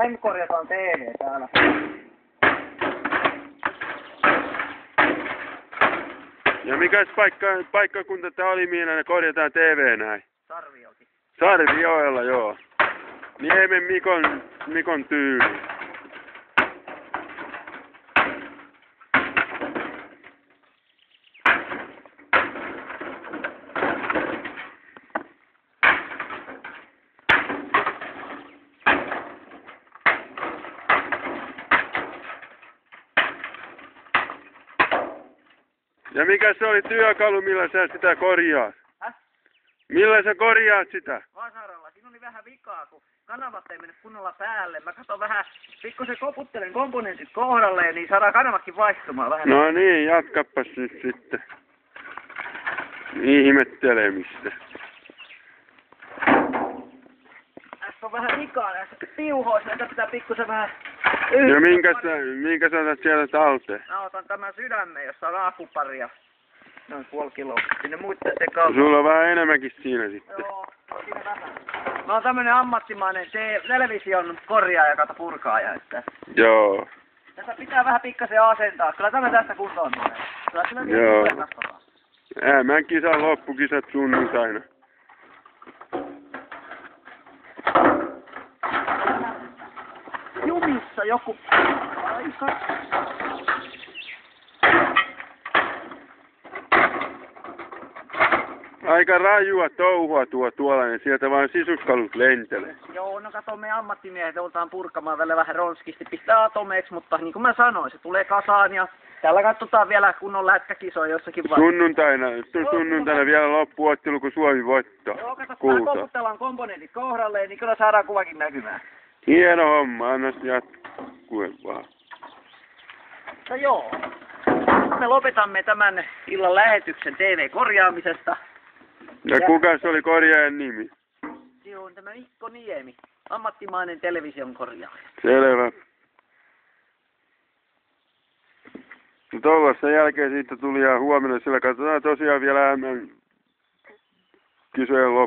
Näin korjataan TV täällä. Ja mikäs paikkakunta tää oli, mihin ne korjataan TV näin? Sarvioki. Sarvioella, joo. Niemen Mikon tyyli. Ja mikä se oli työkalu, millä sä sitä korjaat? Häh? Millä sä korjaat sitä? Vasaralla. Siinä oli vähän vikaa, kun kanavat ei mennyt kunnolla päälle. Mä katson vähän, pikkusen koputtelen komponentit kohdalleen, niin saadaan kanavatkin vaihtumaan vähän. No niin, jatkappas nyt sitten. Ihmettelemistä. Tässä on vähän vikaa näissä piuhoissa, näitä pitää pikkusen vähän Ja minkä sä otat sieltä talteen? Mä otan tämän sydämen, jossa on akuparia. Noin puoli kiloa. Sinne muiden sekaan. Sulla on vähän enemmänkin siinä sitten. Joo, siinä vähän. Mä oon tämmönen ammattimainen television korjaaja kautta purkaaja. Että Joo. tässä pitää vähän pikkasen asentaa. Kyllä tämä tästä kuntoon tulee. Kyllä Joo. vielä katsotaan. Ämän kisan loppukisat sunnuntaina. Jumissa joku aika. Aika rajua touhua tuolla, niin sieltä vaan sisuskalut lentelee. Joo, no kato, me ammattimiehet joudutaan purkamaan välillä vähän ronskisti, pistää atomeiksi, mutta niin kuin mä sanoin, se tulee kasaan ja täällä katsotaan vielä kunnon lätkäkisoja jossakin vaiheessa. Sunnuntaina vielä loppuottelu, kun Suomi voittaa. Joo, kato, kun Kulta. koputellaan komponentit kohdalleen, niin kyllä saadaan kuvakin näkymään. Hieno homma, anna jatkue vaan. No joo, me lopetamme tämän illan lähetyksen TV-korjaamisesta. Ja kuka se oli korjaajan nimi? Se on tämä Mikko Niemi, ammattimainen television korjaaja. Selvä. No tollasta jälkeen siitä tuli ja huomenna sillä katsotaan tosiaan vielä kisojen loppuun.